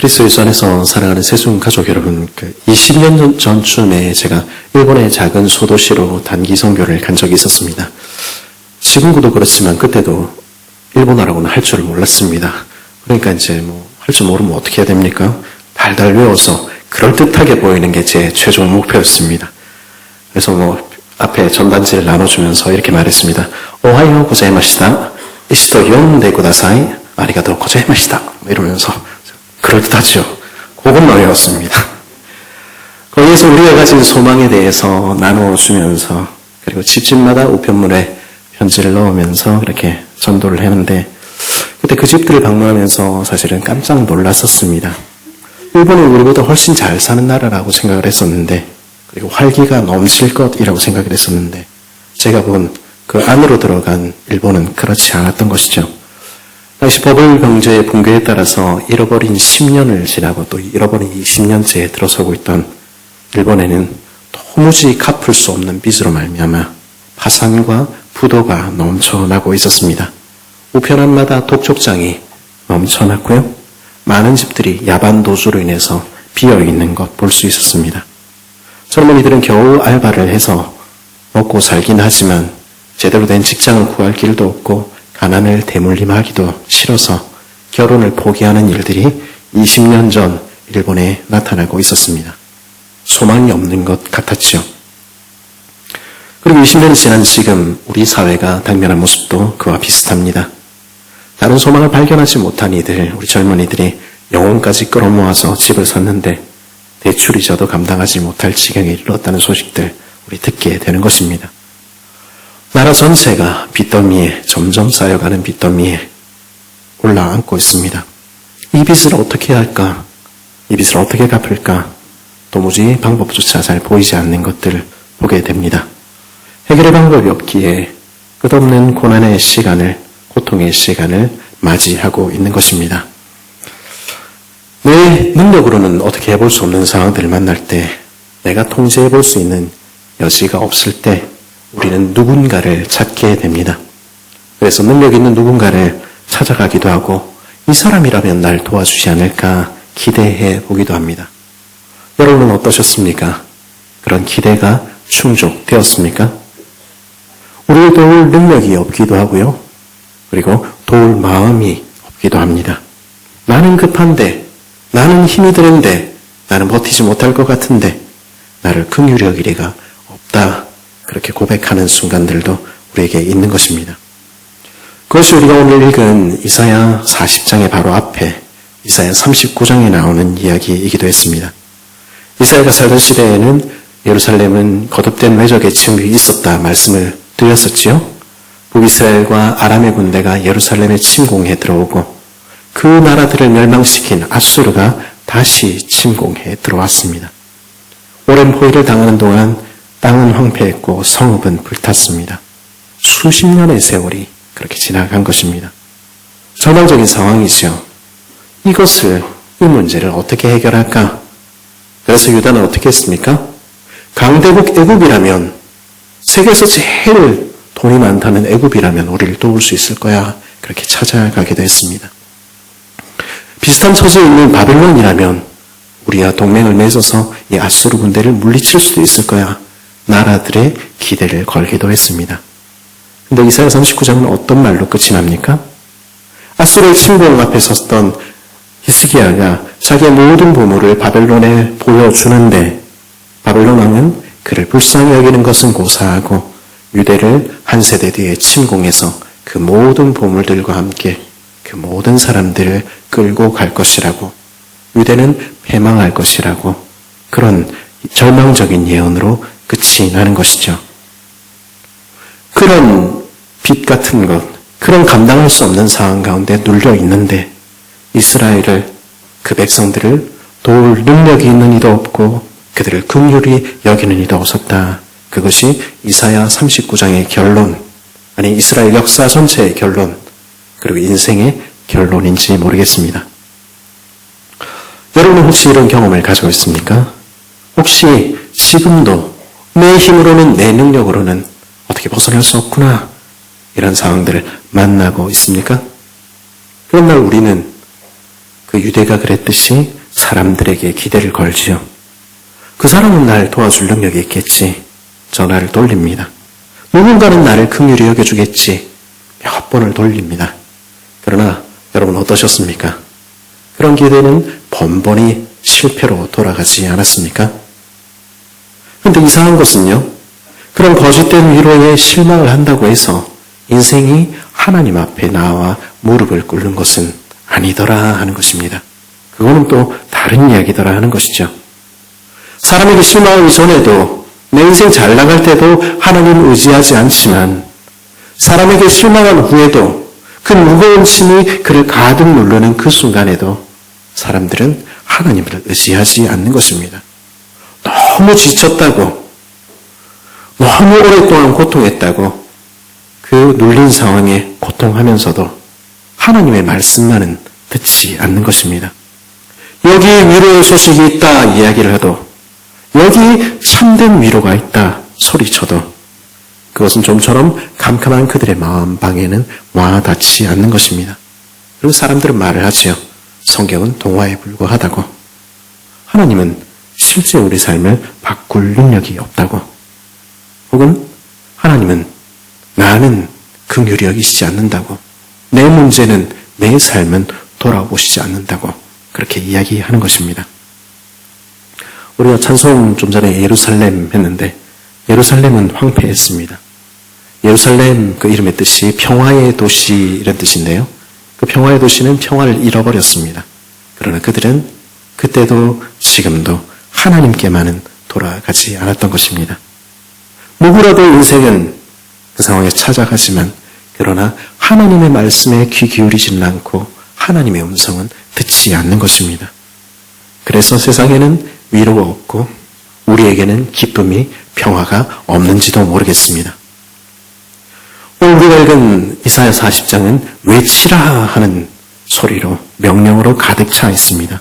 그리스도 예수 안에서 사랑하는 세중 가족 여러분, 20년 전쯤에 제가 일본의 작은 소도시로 단기 선교를 간 적이 있었습니다. 지금도 그렇지만 그때도 일본어라고는 할 줄을 몰랐습니다. 그러니까 이제 할 줄 모르면 어떻게 해야 됩니까? 달달 외워서 그럴듯하게 보이는 게 제 최종 목표였습니다. 그래서 앞에 전단지를 나눠주면서 이렇게 말했습니다. 오하요 고자이마시다. 이시도 용대 구다사이. 아리가또 고자이마시다. 이러면서 그럴듯하죠. 그것만 외웠습니다. 거기에서 우리가 가진 소망에 대해서 나눠주면서 그리고 집집마다 우편물에 편지를 넣으면서 그렇게 전도를 했는데 그때 그 집들을 방문하면서 사실은 깜짝 놀랐었습니다. 일본은 우리보다 훨씬 잘 사는 나라라고 생각을 했었는데 그리고 활기가 넘칠 것이라고 생각을 했었는데 제가 본 그 안으로 들어간 일본은 그렇지 않았던 것이죠. 당시 버블 경제의 붕괴에 따라서 잃어버린 10년을 지나고 또 잃어버린 20년째에 들어서고 있던 일본에는 도무지 갚을 수 없는 빚으로 말미암아 파산과 부도가 넘쳐나고 있었습니다. 우편함마다 독촉장이 넘쳐났고요. 많은 집들이 야반 도주로 인해서 비어있는 것 볼 수 있었습니다. 젊은이들은 겨우 알바를 해서 먹고 살긴 하지만 제대로 된 직장을 구할 길도 없고 가난을 대물림하기도 싫어서 결혼을 포기하는 일들이 20년 전 일본에 나타나고 있었습니다. 소망이 없는 것 같았죠. 그리고 20년이 지난 지금 우리 사회가 당면한 모습도 그와 비슷합니다. 다른 소망을 발견하지 못한 이들, 우리 젊은이들이 영혼까지 끌어모아서 집을 샀는데 대출이자도 감당하지 못할 지경에 이르렀다는 소식들 우리 듣게 되는 것입니다. 나라 전체가 빚더미에 점점 쌓여가는 빚더미에 올라앉고 있습니다. 이 빚을 어떻게 해야 할까? 이 빚을 어떻게 갚을까? 도무지 방법조차 잘 보이지 않는 것들을 보게 됩니다. 해결의 방법이 없기에 끝없는 고난의 시간을, 고통의 시간을 맞이하고 있는 것입니다. 내 능력으로는 어떻게 해볼 수 없는 상황들을 만날 때, 내가 통제해볼 수 있는 여지가 없을 때 우리는 누군가를 찾게 됩니다. 그래서 능력 있는 누군가를 찾아가기도 하고 이 사람이라면 날 도와주지 않을까 기대해 보기도 합니다. 여러분은 어떠셨습니까? 그런 기대가 충족되었습니까? 우리를 도울 능력이 없기도 하고요. 그리고 도울 마음이 없기도 합니다. 나는 급한데, 나는 힘이 드는데, 나는 버티지 못할 것 같은데 나를 긍휼히 여길 리가 없다. 그렇게 고백하는 순간들도 우리에게 있는 것입니다. 그것이 우리가 오늘 읽은 이사야 40장의 바로 앞에 이사야 39장에 나오는 이야기이기도 했습니다. 이사야가 살던 시대에는 예루살렘은 거듭된 외적의 침묵이 있었다 말씀을 드렸었지요. 북이스라엘과 아람의 군대가 예루살렘에 침공해 들어오고 그 나라들을 멸망시킨 아수르가 다시 침공해 들어왔습니다. 오랜 포위를 당하는 동안 땅은 황폐했고 성읍은 불탔습니다. 수십 년의 세월이 그렇게 지나간 것입니다. 절망적인 상황이죠. 이 문제를 어떻게 해결할까? 그래서 유다는 어떻게 했습니까? 강대국 애굽이라면, 세계에서 제일 돈이 많다는 애굽이라면 우리를 도울 수 있을 거야. 그렇게 찾아가기도 했습니다. 비슷한 처지에 있는 바벨론이라면 우리와 동맹을 맺어서 이 아수르 군대를 물리칠 수도 있을 거야. 나라들의 기대를 걸기도 했습니다. 근데 이사야 39장은 어떤 말로 끝이 납니까? 아수르의 침공 앞에 섰던 히스기야가 자기의 모든 보물을 바벨론에 보여주는데 바벨론 왕은 그를 불쌍히 여기는 것은 고사하고 유대를 한 세대 뒤에 침공해서 그 모든 보물들과 함께 그 모든 사람들을 끌고 갈 것이라고, 유대는 패망할 것이라고, 그런 절망적인 예언으로 끝이 나는 것이죠. 그런 빚 같은 것, 그런 감당할 수 없는 상황 가운데 눌려 있는데 이스라엘을, 그 백성들을 도울 능력이 있는 이도 없고 그들을 긍휼히 여기는 이도 없었다. 그것이 이사야 39장의 결론, 아니 이스라엘 역사 전체의 결론, 그리고 인생의 결론인지 모르겠습니다. 여러분은 혹시 이런 경험을 가지고 있습니까? 혹시 지금도 내 힘으로는, 내 능력으로는 어떻게 벗어날 수 없구나, 이런 상황들을 만나고 있습니까? 그런 날 우리는 그 유대가 그랬듯이 사람들에게 기대를 걸지요. 그 사람은 날 도와줄 능력이 있겠지. 전화를 돌립니다. 누군가는 나를 긍휼히 여겨주겠지. 몇 번을 돌립니다. 그러나 여러분 어떠셨습니까? 그런 기대는 번번이 실패로 돌아가지 않았습니까? 그런데 이상한 것은요. 그런 거짓된 위로에 실망을 한다고 해서 인생이 하나님 앞에 나와 무릎을 꿇는 것은 아니더라 하는 것입니다. 그거는 또 다른 이야기더라 하는 것이죠. 사람에게 실망하기 전에도 내 인생 잘 나갈 때도 하나님 의지하지 않지만 사람에게 실망한 후에도 그 무거운 짐이 그를 가득 누르는 그 순간에도 사람들은 하나님을 의지하지 않는 것입니다. 너무 지쳤다고, 너무 오랫동안 고통했다고 그 눌린 상황에 고통하면서도 하나님의 말씀만은 듣지 않는 것입니다. 여기 위로의 소식이 있다 이야기를 해도, 여기 참된 위로가 있다 소리쳐도 그것은 좀처럼 캄캄한 그들의 마음 방에는 와닿지 않는 것입니다. 그리고 사람들은 말을 하지요. 성경은 동화에 불과하다고. 하나님은 실제 우리 삶을 바꿀 능력이 없다고. 혹은 하나님은 나는 긍휼히 여기시지 않는다고. 내 문제는, 내 삶은 돌아보시지 않는다고 그렇게 이야기하는 것입니다. 우리가 찬송 좀 전에 예루살렘 했는데 예루살렘은 황폐했습니다. 예루살렘 그 이름의 뜻이 평화의 도시 이런 뜻인데요. 그 평화의 도시는 평화를 잃어버렸습니다. 그러나 그들은 그때도 지금도 하나님께만은 돌아가지 않았던 것입니다. 누구라도 인생은 그 상황에 찾아가지만 그러나 하나님의 말씀에 귀 기울이지는 않고 하나님의 음성은 듣지 않는 것입니다. 그래서 세상에는 위로가 없고 우리에게는 기쁨이, 평화가 없는지도 모르겠습니다. 오늘 우리가 읽은 이사야 40장은 외치라 하는 소리로, 명령으로 가득 차 있습니다.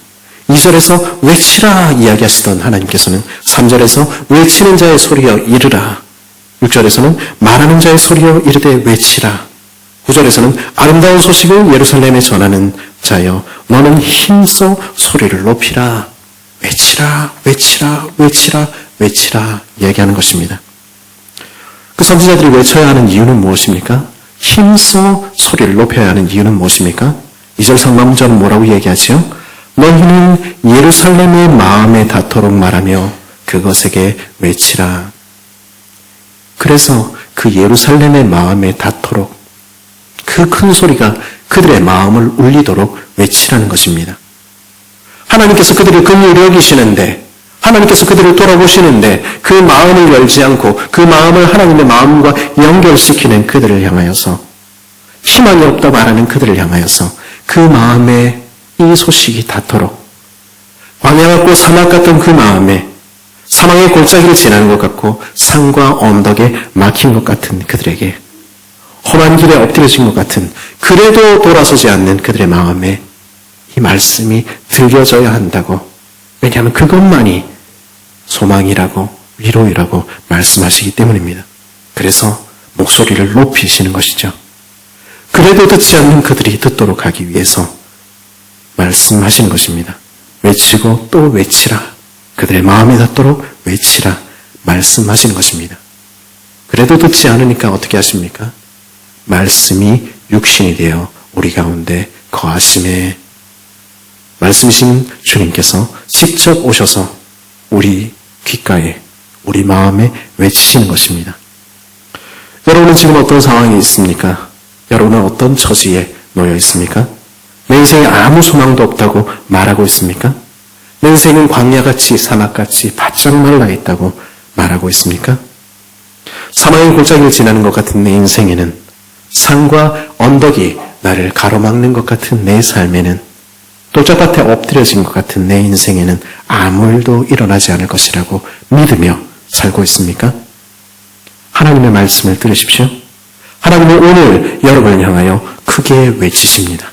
2절에서 외치라 이야기하시던 하나님께서는 3절에서 외치는 자의 소리여 이르라, 6절에서는 말하는 자의 소리여 이르되 외치라, 9절에서는 아름다운 소식을 예루살렘에 전하는 자여 너는 힘써 소리를 높이라, 외치라, 외치라, 외치라, 외치라 이야기하는 것입니다. 그 선지자들이 외쳐야 하는 이유는 무엇입니까? 힘써 소리를 높여야 하는 이유는 무엇입니까? 2절 상반절은 뭐라고 얘기하지요? 너희는 예루살렘의 마음에 닿도록 말하며 그것에게 외치라. 그래서 그 예루살렘의 마음에 닿도록 그 큰 소리가 그들의 마음을 울리도록 외치라는 것입니다. 하나님께서 그들을 긍휼히 여기시는데, 하나님께서 그들을 돌아보시는데 그 마음을 열지 않고 그 마음을 하나님의 마음과 연결시키는 그들을 향하여서, 희망이 없다 말하는 그들을 향하여서 그 마음에 이 소식이 닿도록, 광야 같고 사막 같던 그 마음에 사망의 골짜기를 지나는 것 같고 산과 언덕에 막힌 것 같은 그들에게, 험한 길에 엎드려진 것 같은, 그래도 돌아서지 않는 그들의 마음에 이 말씀이 들려져야 한다고. 왜냐하면 그것만이 소망이라고 위로이라고 말씀하시기 때문입니다. 그래서 목소리를 높이시는 것이죠. 그래도 듣지 않는 그들이 듣도록 하기 위해서 말씀하시는 것입니다. 외치고 또 외치라. 그들의 마음에 닿도록 외치라. 말씀하시는 것입니다. 그래도 듣지 않으니까 어떻게 하십니까? 말씀이 육신이 되어 우리 가운데 거하심에, 말씀이신 주님께서 직접 오셔서 우리 귓가에, 우리 마음에 외치시는 것입니다. 여러분은 지금 어떤 상황이 있습니까? 여러분은 어떤 처지에 놓여 있습니까? 내 인생에 아무 소망도 없다고 말하고 있습니까? 내 인생은 광야같이 사막같이 바짝 말라 있다고 말하고 있습니까? 사망의 골짜기를 지나는 것 같은 내 인생에는, 산과 언덕이 나를 가로막는 것 같은 내 삶에는, 돌짝밭에 엎드려진 것 같은 내 인생에는 아무 일도 일어나지 않을 것이라고 믿으며 살고 있습니까? 하나님의 말씀을 들으십시오. 하나님은 오늘 여러분을 향하여 크게 외치십니다.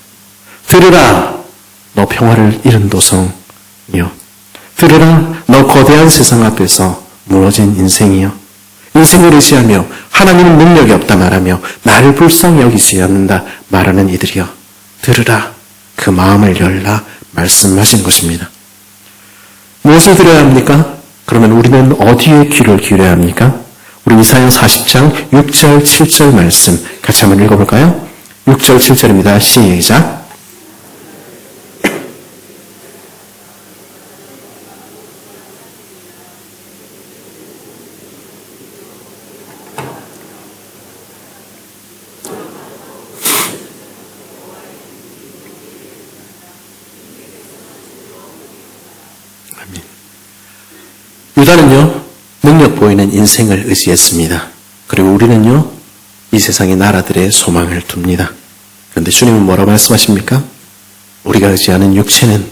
들으라, 너 평화를 잃은 도성이여. 들으라, 너 거대한 세상 앞에서 무너진 인생이여. 인생을 의지하며 하나님은 능력이 없다 말하며 나를 불쌍히 여기지 않는다 말하는 이들이여. 들으라, 그 마음을 열라 말씀하시는 것입니다. 무엇을 드려야 합니까? 그러면 우리는 어디에 귀를 기울여야 합니까? 우리 이사야 40장 6절 7절 말씀 같이 한번 읽어볼까요? 6절 7절입니다. 시작. 유다는요, 능력 보이는 인생을 의지했습니다. 그리고 우리는요, 이 세상의 나라들의 소망을 둡니다. 그런데 주님은 뭐라고 말씀하십니까? 우리가 의지하는 육체는,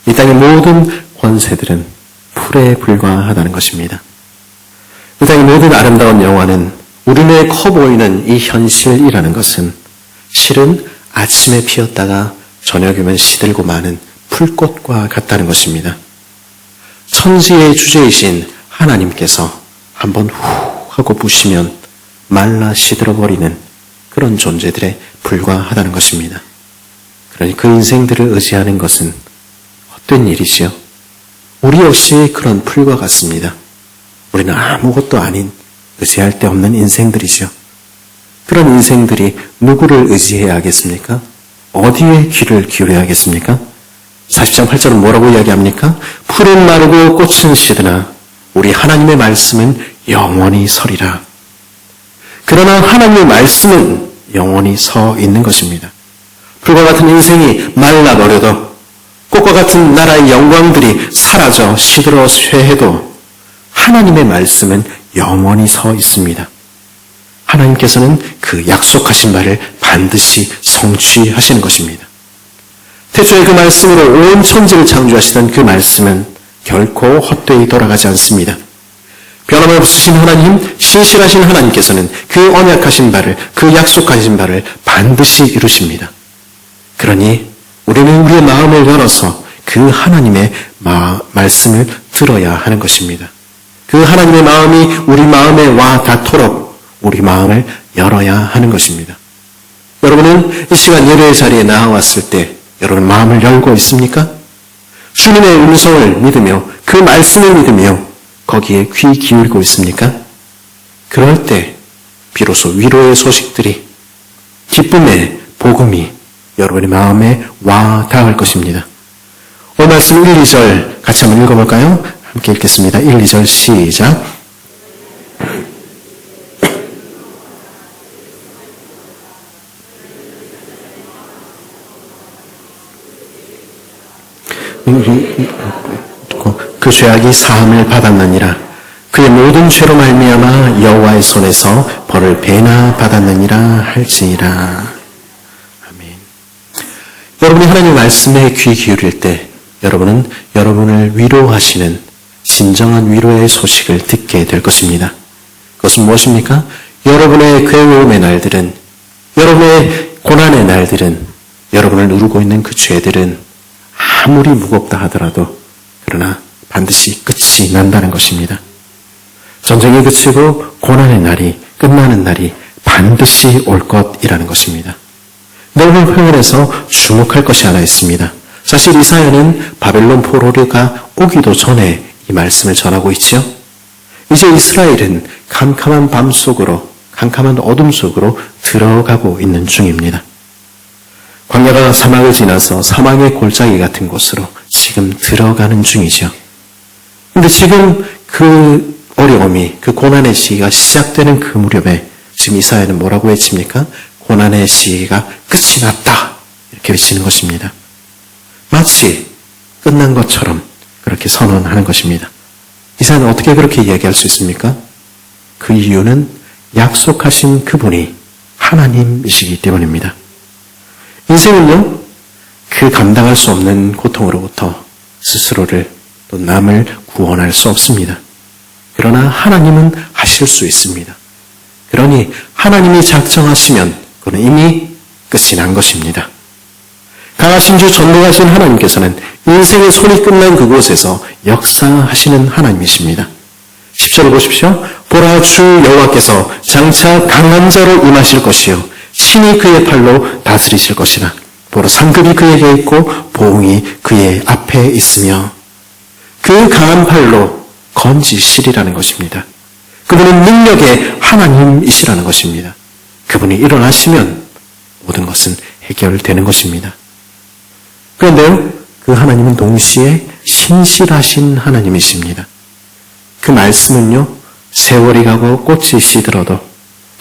이 땅의 모든 권세들은 풀에 불과하다는 것입니다. 이 땅의 모든 아름다운 영화는 우리 눈에 커 보이는 이 현실이라는 것은 실은 아침에 피었다가 저녁이면 시들고 마는 풀꽃과 같다는 것입니다. 천지의 주제이신 하나님께서 한번 후 하고 부시면 말라 시들어버리는 그런 존재들에 불과하다는 것입니다. 그러니 그 인생들을 의지하는 것은 헛된 일이지요. 우리 역시 그런 풀과 같습니다. 우리는 아무것도 아닌 의지할 데 없는 인생들이죠. 그런 인생들이 누구를 의지해야 하겠습니까? 어디에 귀를 기울여야 하겠습니까? 40장 8절은 뭐라고 이야기합니까? 풀은 마르고 꽃은 시드나 우리 하나님의 말씀은 영원히 서리라. 그러나 하나님의 말씀은 영원히 서 있는 것입니다. 풀과 같은 인생이 말라버려도 꽃과 같은 나라의 영광들이 사라져 시들어 쇠해도 하나님의 말씀은 영원히 서 있습니다. 하나님께서는 그 약속하신 바를 반드시 성취하시는 것입니다. 태초에 그 말씀으로 온 천지를 창조하시던 그 말씀은 결코 헛되이 돌아가지 않습니다. 변함없으신 하나님, 신실하신 하나님께서는 그 언약하신 바를, 그 약속하신 바를 반드시 이루십니다. 그러니 우리는 우리의 마음을 열어서 그 하나님의 말씀을 들어야 하는 것입니다. 그 하나님의 마음이 우리 마음에 와 닿도록 우리 마음을 열어야 하는 것입니다. 여러분은 이 시간 예배의 자리에 나와왔을 때 여러분 마음을 열고 있습니까? 주님의 음성을 믿으며 그 말씀을 믿으며 거기에 귀 기울이고 있습니까? 그럴 때 비로소 위로의 소식들이 기쁨의 복음이 여러분의 마음에 와 닿을 것입니다. 오늘 말씀 1, 2절 같이 한번 읽어볼까요? 함께 읽겠습니다. 1, 2절 시작. 그 죄악이 사함을 받았느니라. 그의 모든 죄로 말미암아 여호와의 손에서 벌을 배나 받았느니라 할지니라. 아멘. 여러분이 하나님의 말씀에 귀 기울일 때 여러분은 여러분을 위로하시는 진정한 위로의 소식을 듣게 될 것입니다. 그것은 무엇입니까? 여러분의 괴로움의 날들은, 여러분의 고난의 날들은, 여러분을 누르고 있는 그 죄들은 아무리 무겁다 하더라도 그러나 반드시 끝이 난다는 것입니다. 전쟁이 그치고 고난의 날이 끝나는 날이 반드시 올 것이라는 것입니다. 넓은 표현에서 주목할 것이 하나 있습니다. 사실 이사야는 바벨론 포로가 오기도 전에 이 말씀을 전하고 있죠. 이제 이스라엘은 캄캄한 밤 속으로, 캄캄한 어둠 속으로 들어가고 있는 중입니다. 광야가 사막을 지나서 사망의 골짜기 같은 곳으로 지금 들어가는 중이죠. 근데 지금 그 어려움이, 그 고난의 시기가 시작되는 그 무렵에 지금 이사야는 뭐라고 외칩니까? 고난의 시기가 끝이 났다. 이렇게 외치는 것입니다. 마치 끝난 것처럼 그렇게 선언하는 것입니다. 이사야는 어떻게 그렇게 이야기할 수 있습니까? 그 이유는 약속하신 그분이 하나님이시기 때문입니다. 인생은요, 그 감당할 수 없는 고통으로부터 스스로를 또 남을 구원할 수 없습니다. 그러나 하나님은 하실 수 있습니다. 그러니 하나님이 작정하시면 그는 이미 끝이 난 것입니다. 강하신 주 전능하신 하나님께서는 인생의 손이 끝난 그곳에서 역사하시는 하나님이십니다. 10절을 보십시오. 보라, 주 여호와께서 장차 강한 자로 임하실 것이요 친히 그의 팔로 다스리실 것이라. 보라 상급이 그에게 있고 보응이 그의 앞에 있으며 그 강한 팔로 건지시리라는 것입니다. 그분은 능력의 하나님이시라는 것입니다. 그분이 일어나시면 모든 것은 해결되는 것입니다. 그런데요, 그 하나님은 동시에 신실하신 하나님이십니다. 그 말씀은요, 세월이 가고 꽃이 시들어도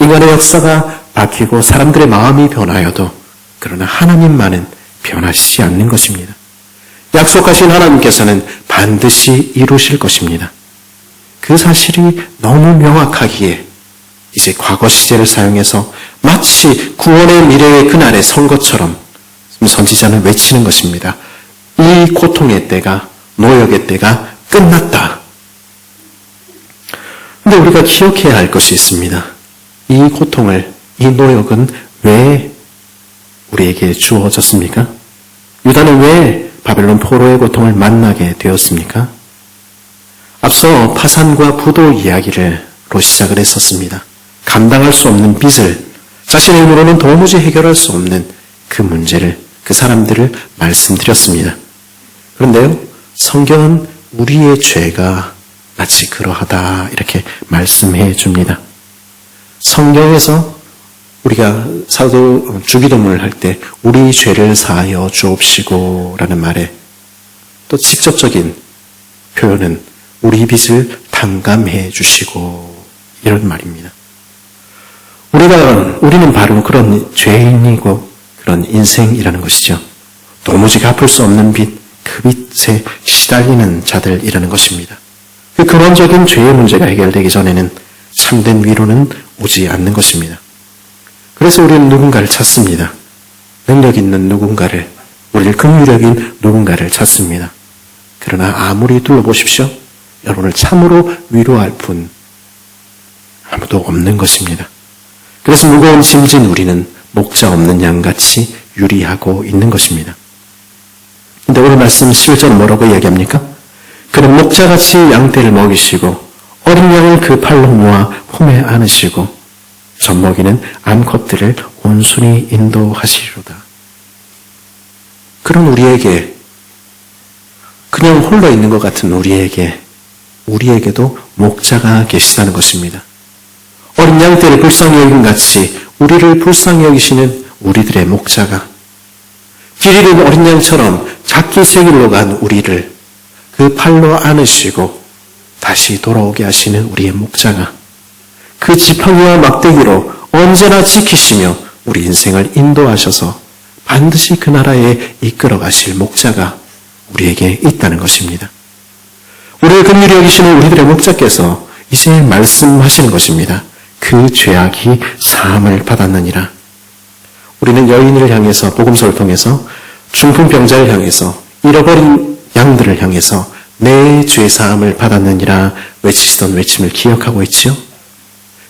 인간의 역사가 바뀌고 사람들의 마음이 변하여도 그러나 하나님만은 변하시지 않는 것입니다. 약속하신 하나님께서는 반드시 이루실 것입니다. 그 사실이 너무 명확하기에 이제 과거 시제를 사용해서 마치 구원의 미래의 그날의 선거처럼 선지자는 외치는 것입니다. 이 고통의 때가, 노역의 때가 끝났다. 근데 우리가 기억해야 할 것이 있습니다. 이 고통을, 이 노역은 왜 우리에게 주어졌습니까? 유다는 왜 바벨론 포로의 고통을 만나게 되었습니까? 앞서 파산과 부도 이야기로 시작을 했었습니다. 감당할 수 없는 빚을 자신의 힘으로는 도무지 해결할 수 없는 그 문제를, 그 사람들을 말씀드렸습니다. 그런데요, 성경은 우리의 죄가 마치 그러하다 이렇게 말씀해 줍니다. 성경에서 우리가 사도 주기도문을 할 때 우리 죄를 사하여 주옵시고 라는 말에 또 직접적인 표현은 우리 빚을 탕감해 주시고 이런 말입니다. 우리는 바로 그런 죄인이고 그런 인생이라는 것이죠. 도무지 갚을 수 없는 빚, 그 빚에 시달리는 자들이라는 것입니다. 그 근원적인 죄의 문제가 해결되기 전에는 참된 위로는 오지 않는 것입니다. 그래서 우리는 누군가를 찾습니다. 능력 있는 누군가를, 우리를 긍휼적인 누군가를 찾습니다. 그러나 아무리 둘러보십시오. 여러분을 참으로 위로할 분 아무도 없는 것입니다. 그래서 무거운 짐진 우리는 목자 없는 양같이 유리하고 있는 것입니다. 근데 오늘 말씀 11절은 뭐라고 이야기합니까? 그는 목자같이 양떼를 먹이시고 어린 양을 그 팔로 모아 품에 안으시고 젖먹이는 암컷들을 온순히 인도하시리로다. 그런 우리에게, 그냥 홀로 있는 것 같은 우리에게도 목자가 계시다는 것입니다. 어린 양떼를 불쌍히 여긴 같이 우리를 불쌍히 여기시는 우리들의 목자가, 길 잃은 어린 양처럼 작기 새길로 간 우리를 그 팔로 안으시고 다시 돌아오게 하시는 우리의 목자가, 그 지팡이와 막대기로 언제나 지키시며 우리 인생을 인도하셔서 반드시 그 나라에 이끌어 가실 목자가 우리에게 있다는 것입니다. 우리를 긍휼히 여기시는 우리들의 목자께서 이제 말씀하시는 것입니다. 그 죄악이 사함을 받았느니라. 우리는 여인을 향해서, 복음서를 통해서 중풍병자를 향해서, 잃어버린 양들을 향해서 내 죄사함을 받았느니라 외치시던 외침을 기억하고 있지요?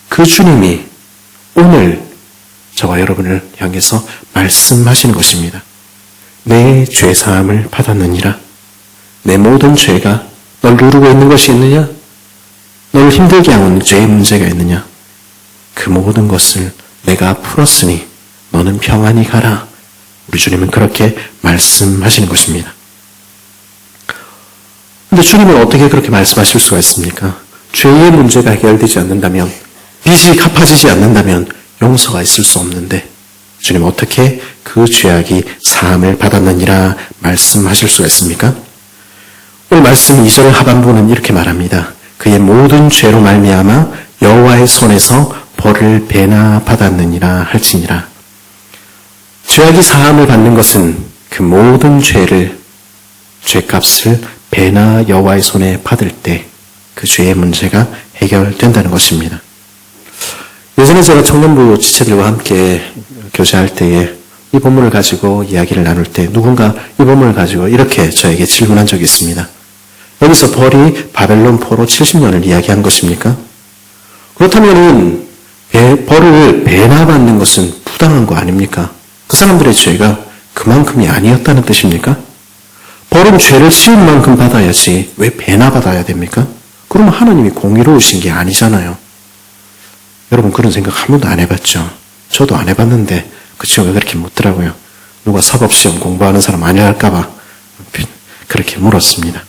그 주님이 오늘 저와 여러분을 향해서 말씀하시는 것입니다. 내 죄사함을 받았느니라. 내 모든 죄가 널 누르고 있는 것이 있느냐? 널 힘들게 하는 죄의 문제가 있느냐? 그 모든 것을 내가 풀었으니 너는 평안히 가라. 우리 주님은 그렇게 말씀하시는 것입니다. 근데 주님은 어떻게 그렇게 말씀하실 수가 있습니까? 죄의 문제가 해결되지 않는다면, 빚이 갚아지지 않는다면 용서가 있을 수 없는데 주님 어떻게 그 죄악이 사함을 받았느니라 말씀하실 수가 있습니까? 오늘 말씀 2절 하반부는 이렇게 말합니다. 그의 모든 죄로 말미암아 여호와의 손에서 벌을 배나 받았느니라 할지니라. 죄악이 사함을 받는 것은 그 모든 죄값을 배나 여호와의 손에 받을 때 그 죄의 문제가 해결된다는 것입니다. 예전에 제가 청년부 지체들과 함께 교제할 때에 이 본문을 가지고 이야기를 나눌 때 누군가 이 본문을 가지고 이렇게 저에게 질문한 적이 있습니다. 여기서 벌이 바벨론 포로 70년을 이야기한 것입니까? 그렇다면 벌을 배나 받는 것은 부당한 거 아닙니까? 그 사람들의 죄가 그만큼이 아니었다는 뜻입니까? 벌은 죄를 지은 만큼 받아야지 왜 배나 받아야 됩니까? 그러면 하나님이 공의로우신 게 아니잖아요. 여러분 그런 생각 한 번도 안 해봤죠? 저도 안 해봤는데 그 친구가 그렇게 묻더라고요. 누가 사법시험 공부하는 사람 아니랄까봐 그렇게 물었습니다.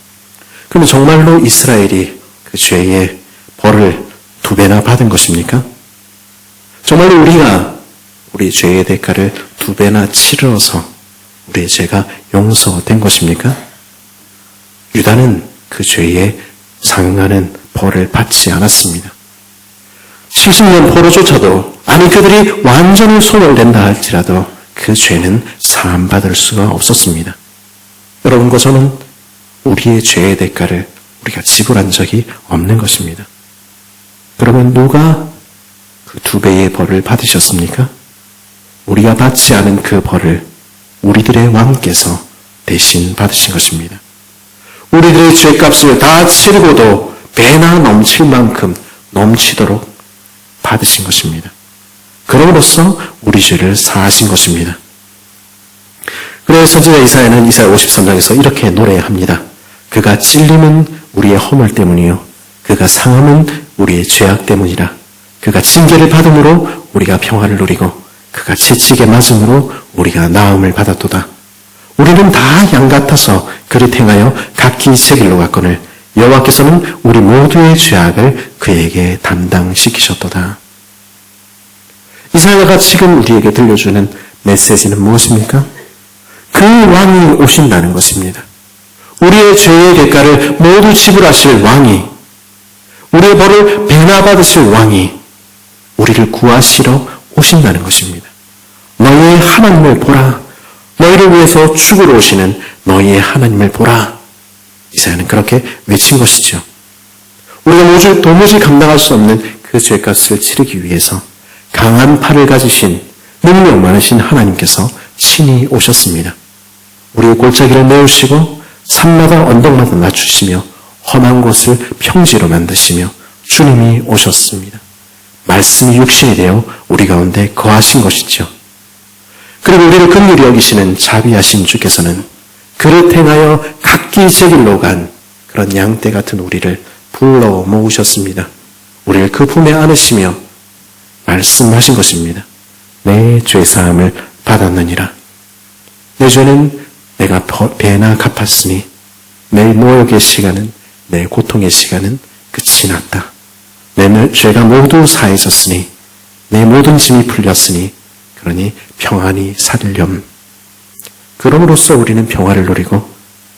그러면 정말로 이스라엘이 그 죄의 벌을 2배나 받은 것입니까? 정말로 우리가 우리 죄의 대가를 2배나 치러서 우리의 죄가 용서된 것입니까? 유다는 그 죄에 상응하는 벌을 받지 않았습니다. 70년 포로조차도 아니 그들이 완전히 손을 댄다 할지라도 그 죄는 사함받을 수가 없었습니다. 여러분과 저는 우리의 죄의 대가를 우리가 지불한 적이 없는 것입니다. 그러면 누가 그 2배의 벌을 받으셨습니까? 우리가 받지 않은 그 벌을 우리들의 왕께서 대신 받으신 것입니다. 우리들의 죄값을 다 치르고도 배나 넘칠 만큼 넘치도록 받으신 것입니다. 그럼으로써 우리 죄를 사하신 것입니다. 그래서 선지자 이사야는 이사야 53장에서 이렇게 노래합니다. 그가 찔림은 우리의 허물 때문이요 그가 상함은 우리의 죄악 때문이라. 그가 징계를 받음으로 우리가 평화를 누리고 그가 채찍에 맞음으로 우리가 나음을 받았도다. 우리는 다 양 같아서 그를 행하여 각기 새 길로 갔거늘 여호와께서는 우리 모두의 죄악을 그에게 담당시키셨도다. 이사야가 지금 우리에게 들려주는 메시지는 무엇입니까? 그 왕이 오신다는 것입니다. 우리의 죄의 대가를 모두 지불하실 왕이, 우리의 벌을 배나 받으실 왕이 우리를 구하시러 오신다는 것입니다. 너희의 하나님을 보라. 너희를 위해서 죽으러 오시는 너희의 하나님을 보라. 이사야는 그렇게 외친 것이죠. 우리가 도무지 감당할 수 없는 그 죄값을 치르기 위해서 강한 팔을 가지신 능력 많으신 하나님께서 친히 오셨습니다. 우리의 골짜기를 메우시고 산마다 언덕마다 낮추시며 험한 곳을 평지로 만드시며 주님이 오셨습니다. 말씀이 육신이 되어 우리 가운데 거하신 것이죠. 그리고 우리를 긍휼히 여기시는 자비하신 주께서는 그를 행하여 각기 새 길로 간 그런 양떼 같은 우리를 불러 모으셨습니다. 우리를 그 품에 안으시며 말씀하신 것입니다. 내 죄사함을 받았느니라. 내 죄는 내가 배나 갚았으니 내 노역의 시간은, 내 고통의 시간은 끝이 났다. 내 죄가 모두 사해졌으니 내 모든 짐이 풀렸으니 그러니 평안히 살렴. 그럼으로써 우리는 평화를 누리고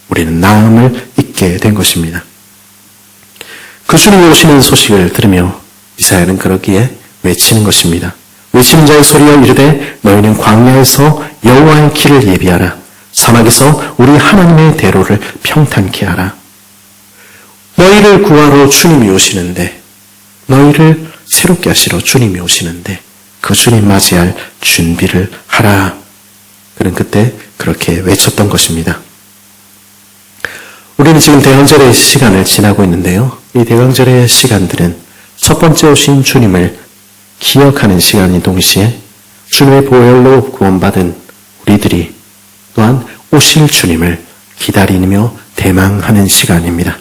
우리는 나음을 잊게 된 것입니다. 그 주님이 오시는 소식을 들으며 이사야는 그러기에 외치는 것입니다. 외치는 자의 소리여 이르되 너희는 광야에서 여호와의 길을 예비하라. 사막에서 우리 하나님의 대로를 평탄케 하라. 너희를 구하러 주님이 오시는데, 너희를 새롭게 하시러 주님이 오시는데 그 주님 맞이할 준비를 하라. 그는 그때 그렇게 외쳤던 것입니다. 우리는 지금 대강절의 시간을 지나고 있는데요. 이 대강절의 시간들은 첫 번째 오신 주님을 기억하는 시간인 동시에 주님의 보혈로 구원받은 우리들이 또한 오실 주님을 기다리며 대망하는 시간입니다.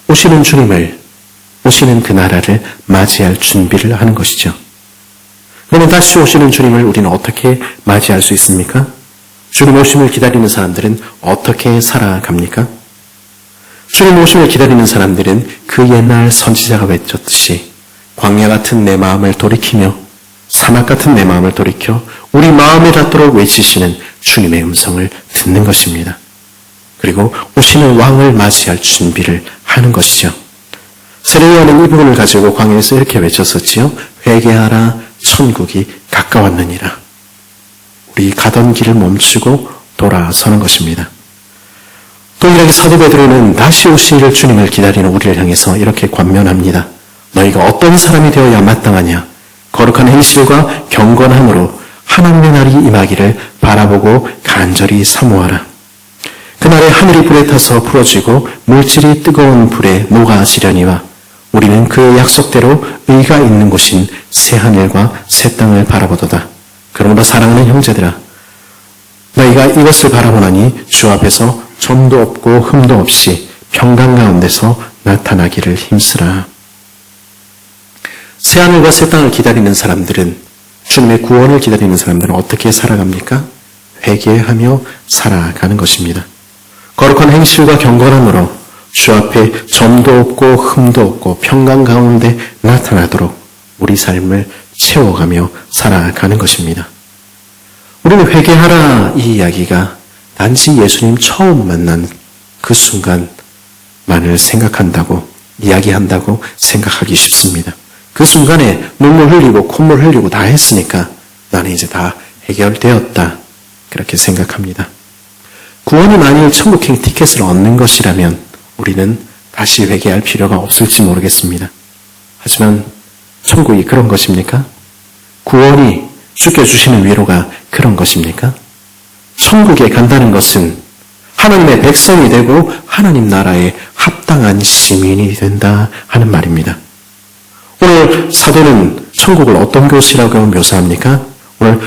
오시는 주님을, 오시는 그 나라를 맞이할 준비를 하는 것이죠. 그러면 다시 오시는 주님을 우리는 어떻게 맞이할 수 있습니까? 주님 오심을 기다리는 사람들은 어떻게 살아갑니까? 주님 오심을 기다리는 사람들은 그 옛날 선지자가 외쳤듯이 광야 같은 내 마음을 돌이키며 사막 같은 내 마음을 돌이켜 우리 마음에 닿도록 외치시는 주님의 음성을 듣는 것입니다. 그리고 오시는 왕을 맞이할 준비를 하는 것이죠. 세례요한은 이 부분을 가지고 광야에서 이렇게 외쳤었지요. 회개하라, 천국이 가까웠느니라. 우리 가던 길을 멈추고 돌아서는 것입니다. 동일하게 사도 베드로는 다시 오실 주님을 기다리는 우리를 향해서 이렇게 권면합니다. 너희가 어떤 사람이 되어야 마땅하냐? 거룩한 행실과 경건함으로 하나님의 날이 임하기를 바라보고 간절히 사모하라. 그날에 하늘이 불에 타서 부러지고 물질이 뜨거운 불에 녹아지려니와 우리는 그 약속대로 의가 있는 곳인 새 하늘과 새 땅을 바라보도다. 그러므로 사랑하는 형제들아, 너희가 이것을 바라보나니 주 앞에서 점도 없고 흠도 없이 평강 가운데서 나타나기를 힘쓰라. 새 하늘과 새 땅을 기다리는 사람들은, 주님의 구원을 기다리는 사람들은 어떻게 살아갑니까? 회개하며 살아가는 것입니다. 거룩한 행실과 경건함으로 주 앞에 점도 없고 흠도 없고 평강 가운데 나타나도록 우리 삶을 채워가며 살아가는 것입니다. 우리는 회개하라 이 이야기가 단지 예수님 처음 만난 그 순간만을 생각한다고 이야기한다고 생각하기 쉽습니다. 그 순간에 눈물 흘리고 콧물 흘리고 다 했으니까 나는 이제 다 해결되었다 그렇게 생각합니다. 구원이 만일 천국행 티켓을 얻는 것이라면 우리는 다시 회개할 필요가 없을지 모르겠습니다. 하지만 천국이 그런 것입니까? 구원이 주께 주시는 위로가 그런 것입니까? 천국에 간다는 것은 하나님의 백성이 되고 하나님 나라에 합당한 시민이 된다 하는 말입니다. 오늘 사도는 천국을 어떤 곳이라고 묘사합니까? 오늘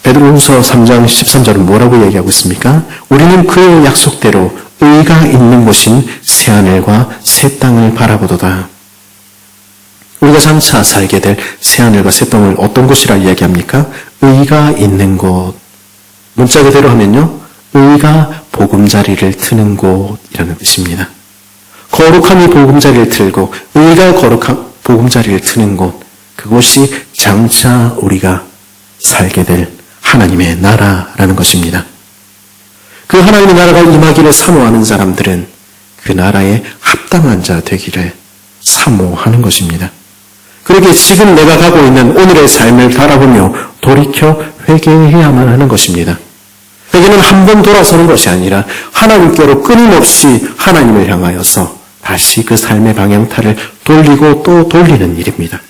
베드로후서 3장 13절은 뭐라고 얘기하고 있습니까? 우리는 그의 약속대로 의가 있는 곳인 새하늘과 새 땅을 바라보도다. 우리가 장차 살게 될 새하늘과 새 땅을 어떤 곳이라 이야기합니까? 의가 있는 곳. 문자 그대로 하면요. 의가 보금자리를 트는 곳이라는 뜻입니다. 거룩함이 보금자리를 틀고 의가 거룩한 보금자리를 트는 곳. 그곳이 장차 우리가 살게 될 하나님의 나라라는 것입니다. 그 하나님의 나라가 임하기를 사모하는 사람들은 그 나라에 합당한 자 되기를 사모하는 것입니다. 그러기에 지금 내가 가고 있는 오늘의 삶을 바라보며 돌이켜 회개해야만 하는 것입니다. 회개는 한 번 돌아서는 것이 아니라 하나님께로 끊임없이 하나님을 향하여서 다시 그 삶의 방향타를 돌리고 또 돌리는 일입니다.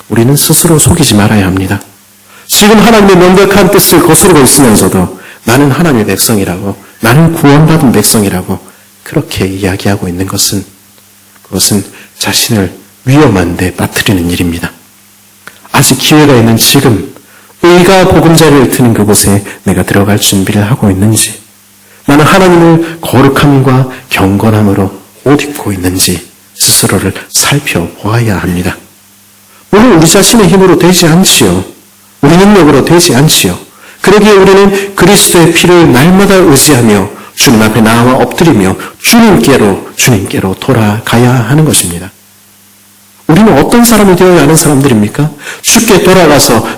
우리는 스스로 속이지 말아야 합니다. 지금 하나님의 명백한 뜻을 거스르고 있으면서도 나는 하나님의 백성이라고, 나는 구원받은 백성이라고 그렇게 이야기하고 있는 것은 그것은 자신을 위험한 데 빠뜨리는 일입니다. 아직 기회가 있는 지금 의가 보금자리를 트는 그곳에 내가 들어갈 준비를 하고 있는지, 나는 하나님을 거룩함과 경건함으로 옷 입고 있는지 스스로를 살펴보아야 합니다. 오늘 우리 자신의 힘으로 되지 않지요. 우리 능력으로 되지 않지요. 그러기에 우리는 그리스도의 피를 날마다 의지하며 주님 앞에 나와 엎드리며 주님께로 돌아가야 하는 것입니다. 우리는 어떤 사람이 되어야 하는 사람들입니까? 주께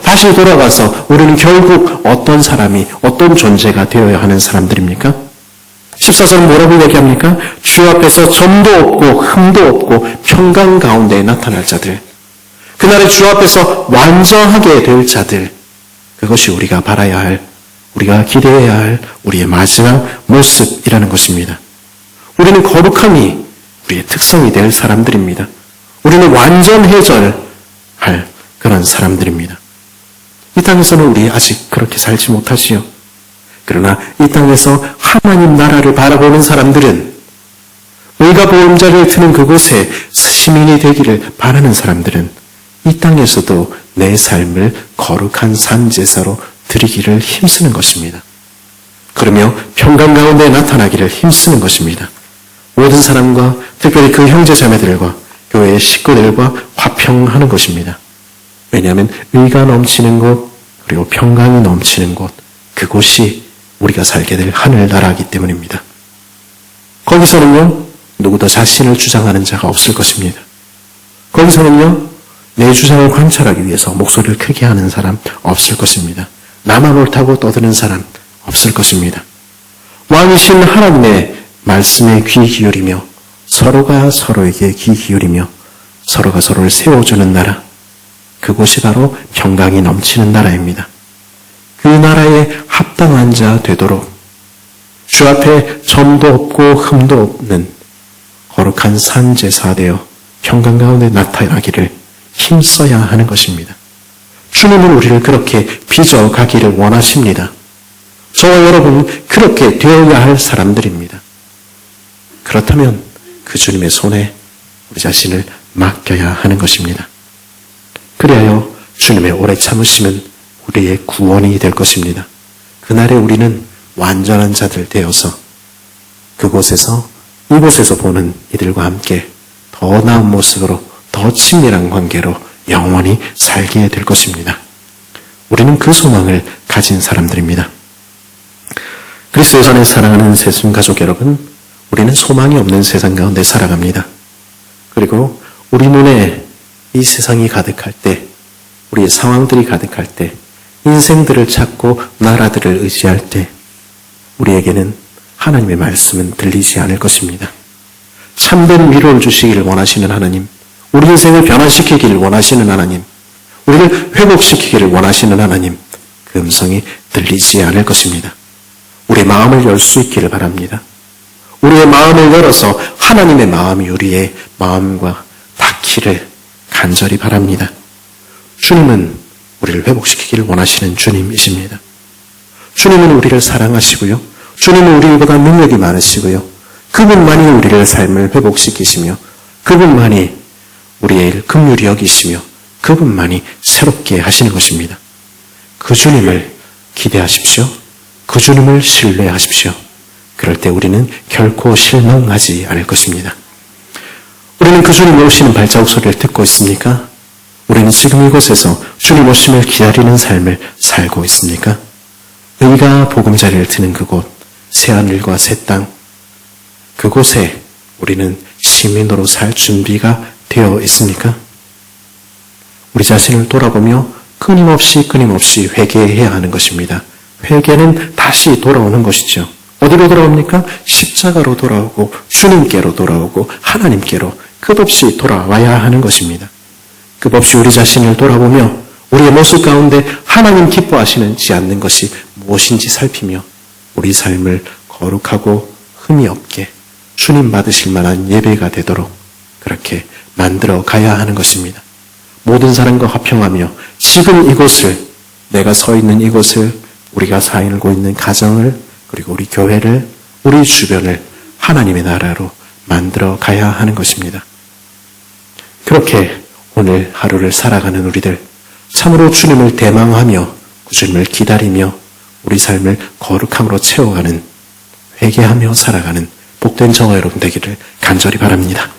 다시 돌아가서 우리는 결국 어떤 사람이, 어떤 존재가 되어야 하는 사람들입니까? 14절은 뭐라고 얘기합니까? 주 앞에서 점도 없고 흠도 없고 평강 가운데 나타날 자들. 그날에 주 앞에서 완전하게 될 자들. 그것이 우리가 바라야 할, 우리가 기대해야 할 우리의 마지막 모습이라는 것입니다. 우리는 거룩함이 우리의 특성이 될 사람들입니다. 우리는 완전해져야 할 그런 사람들입니다. 이 땅에서는 우리 아직 그렇게 살지 못하지요. 그러나 이 땅에서 하나님 나라를 바라보는 사람들은 의가 보금자리를 트는 그곳에 시민이 되기를 바라는 사람들은 이 땅에서도 내 삶을 거룩한 산제사로 드리기를 힘쓰는 것입니다. 그러며 평강 가운데 나타나기를 힘쓰는 것입니다. 모든 사람과 특별히 그 형제자매들과 교회의 식구들과 화평하는 것입니다. 왜냐하면 의가 넘치는 곳 그리고 평강이 넘치는 곳 그곳이 우리가 살게 될 하늘나라이기 때문입니다. 거기서는요 누구도 자신을 주장하는 자가 없을 것입니다. 거기서는요 내 주장을 관찰하기 위해서 목소리를 크게 하는 사람 없을 것입니다. 나만 옳다고 떠드는 사람 없을 것입니다. 왕이신 하나님의 말씀에 귀 기울이며 서로가 서로에게 귀 기울이며 서로가 서로를 세워주는 나라, 그곳이 바로 평강이 넘치는 나라입니다. 그 나라에 합당한 자 되도록 주 앞에 점도 없고 흠도 없는 거룩한 산제사 되어 평강 가운데 나타나기를 힘써야 하는 것입니다. 주님은 우리를 그렇게 빚어가기를 원하십니다. 저와 여러분은 그렇게 되어야 할 사람들입니다. 그렇다면 그 주님의 손에 우리 자신을 맡겨야 하는 것입니다. 그리하여 주님의 오래 참으심은 우리의 구원이 될 것입니다. 그날에 우리는 완전한 자들 되어서 그곳에서 이곳에서 보는 이들과 함께 더 나은 모습으로 더 친밀한 관계로 영원히 살게 될 것입니다. 우리는 그 소망을 가진 사람들입니다. 그리스도의 안에 사랑하는 새순 가족 여러분, 우리는 소망이 없는 세상 가운데 살아갑니다. 그리고 우리 눈에 이 세상이 가득할 때, 우리의 상황들이 가득할 때, 인생들을 찾고 나라들을 의지할 때, 우리에게는 하나님의 말씀은 들리지 않을 것입니다. 참된 위로를 주시기를 원하시는 하나님, 우리 인생을 변화시키기를 원하시는 하나님, 우리를 회복시키기를 원하시는 하나님, 그 음성이 들리지 않을 것입니다. 우리의 마음을 열 수 있기를 바랍니다. 우리의 마음을 열어서 하나님의 마음이 우리의 마음과 닿기를 간절히 바랍니다. 주님은 우리를 회복시키기를 원하시는 주님이십니다. 주님은 우리를 사랑하시고요. 주님은 우리보다 능력이 많으시고요. 그분만이 우리를 삶을 회복시키시며 그분만이 우리의 일 긍휼히 여기시며 그분만이 새롭게 하시는 것입니다. 그 주님을 기대하십시오. 그 주님을 신뢰하십시오. 그럴 때 우리는 결코 실망하지 않을 것입니다. 우리는 그 주님 오시는 발자국 소리를 듣고 있습니까? 우리는 지금 이곳에서 주님 오심을 기다리는 삶을 살고 있습니까? 의가 보금자리를 트는 그곳, 새하늘과 새 땅, 그곳에 우리는 시민으로 살 준비가 되어 있습니까? 우리 자신을 돌아보며 끊임없이 회개해야 하는 것입니다. 회개는 다시 돌아오는 것이죠. 어디로 돌아옵니까? 십자가로 돌아오고 주님께로 돌아오고 하나님께로 끝없이 돌아와야 하는 것입니다. 끝없이 우리 자신을 돌아보며 우리의 모습 가운데 하나님 기뻐하시지 않는 것이 무엇인지 살피며 우리 삶을 거룩하고 흠이 없게 주님 받으실 만한 예배가 되도록 그렇게 만들어 가야 하는 것입니다. 모든 사람과 화평하며 지금 이곳을, 내가 서 있는 이곳을, 우리가 살고 있는 가정을, 그리고 우리 교회를, 우리 주변을 하나님의 나라로 만들어 가야 하는 것입니다. 그렇게 오늘 하루를 살아가는 우리들, 참으로 주님을 대망하며 그 주님을 기다리며 우리 삶을 거룩함으로 채워가는, 회개하며 살아가는 복된 저와 여러분 되기를 간절히 바랍니다.